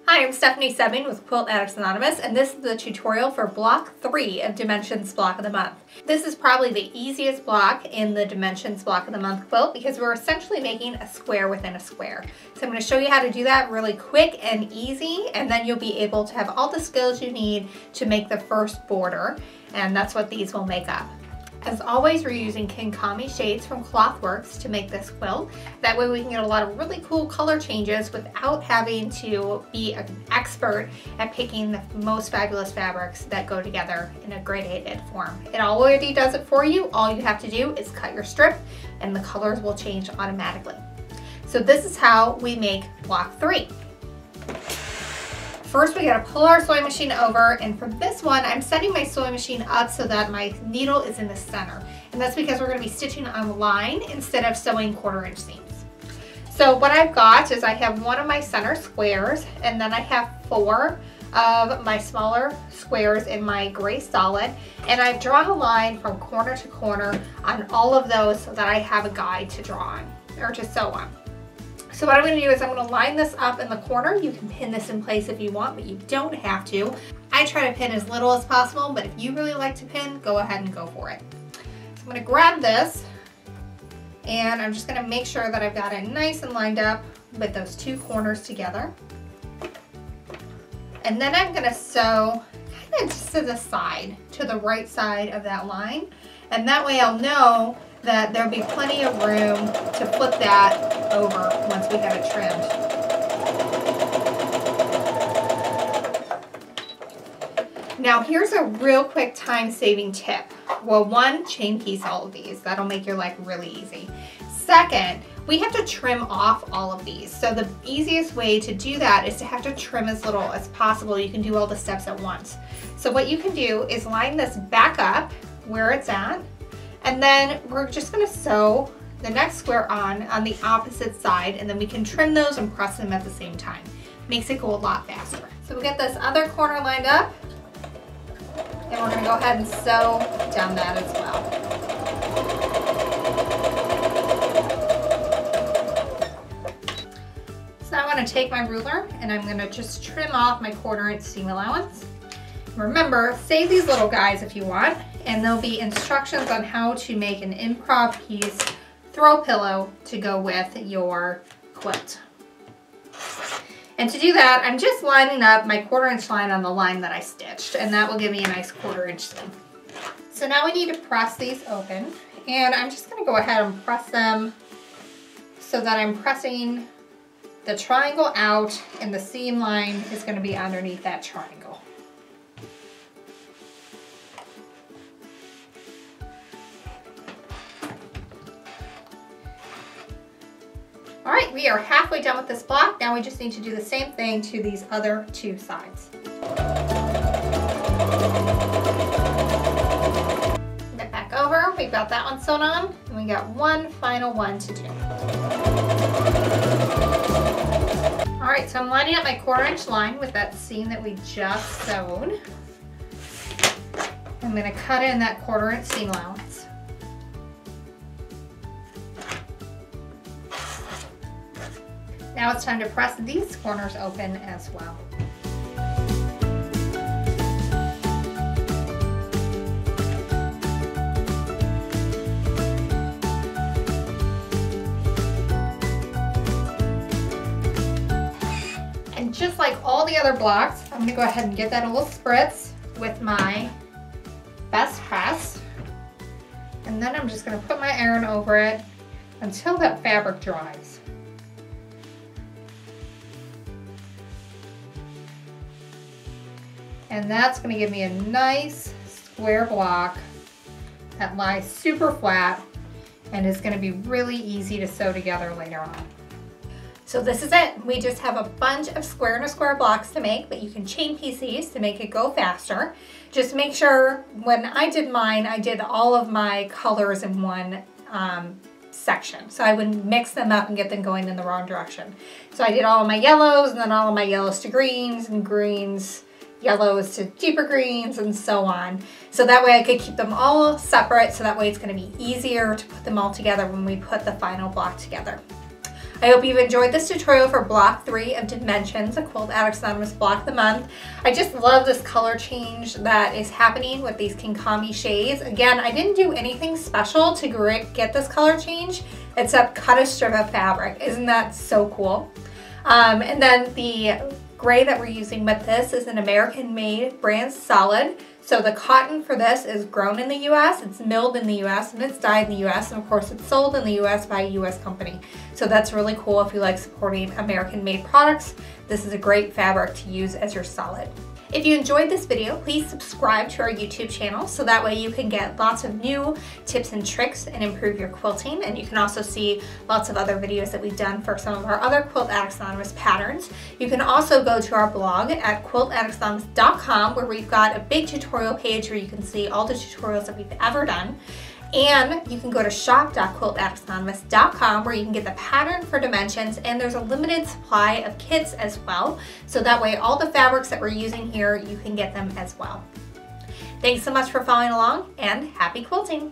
Hi, I'm Stephanie Sebbing with Quilt Addicts Anonymous, and this is the tutorial for block 3 of Dimensions Block of the Month. This is probably the easiest block in the Dimensions Block of the Month quilt because we're essentially making a square within a square. So I'm going to show you how to do that really quick and easy, and then you'll be able to have all the skills you need to make the first border, and that's what these will make up. As always, we're using Kinkame shades from Clothworks to make this quilt. That way we can get a lot of really cool color changes without having to be an expert at picking the most fabulous fabrics that go together in a gradated form. It already does it for you. All you have to do is cut your strip and the colors will change automatically. So this is how we make block 3. First, we gotta pull our sewing machine over, and for this one, I'm setting my sewing machine up so that my needle is in the center. And that's because we're gonna be stitching on a line instead of sewing 1/4 inch seams. So what I've got is I have one of my center squares, and then I have 4 of my smaller squares in my gray solid, and I've drawn a line from corner to corner on all of those so that I have a guide to draw on, or to sew on. So what I'm going to do is I'm going to line this up in the corner. You can pin this in place if you want, but you don't have to. I try to pin as little as possible, but if you really like to pin, go ahead and go for it. So I'm going to grab this, and I'm just going to make sure that I've got it nice and lined up with those 2 corners together. And then I'm going to sew kind of just to the side, to the right side of that line. And that way I'll know that there'll be plenty of room to flip that over once we have it trimmed. Now here's a real quick time-saving tip. Well, one, chain piece all of these. That'll make your life really easy. Second, we have to trim off all of these. So the easiest way to do that is to have to trim as little as possible. You can do all the steps at once. So what you can do is line this back up where it's at, and then we're just going to sew the next square on the opposite side, and then we can trim those and press them at the same time. Makes it go a lot faster. So we get this other corner lined up, and we're going to go ahead and sew down that as well. So now I'm going to take my ruler and I'm going to just trim off my 1/4 inch seam allowance. Remember, save these little guys if you want, and there'll be instructions on how to make an improv piece throw pillow to go with your quilt. And to do that, I'm just lining up my 1/4 inch line on the line that I stitched, and that will give me a nice 1/4 inch seam. So now we need to press these open, and I'm just going to go ahead and press them so that I'm pressing the triangle out and the seam line is going to be underneath that triangle. All right, we are halfway done with this block. Now we just need to do the same thing to these other 2 sides. Get back over, we've got that one sewn on, and we got one final one to do. All right, so I'm lining up my 1/4 inch line with that seam that we just sewed. I'm gonna cut in that 1/4 inch seam allowance. Now it's time to press these corners open as well. And just like all the other blocks, I'm going to go ahead and get that a little spritz with my best press. And then I'm just going to put my iron over it until that fabric dries. And that's going to give me a nice square block that lies super flat and is going to be really easy to sew together later on. So this is it. We just have a bunch of square in a square blocks to make, but you can chain piece these to make it go faster. Just make sure when I did mine, I did all of my colors in one section. So I would mix them up and get them going in the wrong direction. So I did all of my yellows, and then all of my yellows to greens, and greens, yellows to deeper greens, and so on. So that way I could keep them all separate, so that way it's going to be easier to put them all together when we put the final block together. I hope you've enjoyed this tutorial for block 3 of Dimensions, a Quilt Addicts Anonymous block of the month. I just love this color change that is happening with these Kinkame shades. Again, I didn't do anything special to get this color change except cut a strip of fabric. Isn't that so cool? And then the gray that we're using with this is an American-made brand solid. So the cotton for this is grown in the US, it's milled in the US, and it's dyed in the US, and of course it's sold in the US by a US company. So that's really cool if you like supporting American-made products. This is a great fabric to use as your solid. If you enjoyed this video, please subscribe to our YouTube channel so that way you can get lots of new tips and tricks and improve your quilting. And you can also see lots of other videos that we've done for some of our other Quilt Addicts Anonymous patterns. You can also go to our blog at quiltaddictsanonymous.com where we've got a big tutorial page where you can see all the tutorials that we've ever done. And you can go to shop.quiltaddictsanonymous.com where you can get the pattern for Dimensions, and there's a limited supply of kits as well. So that way all the fabrics that we're using here, you can get them as well. Thanks so much for following along, and happy quilting!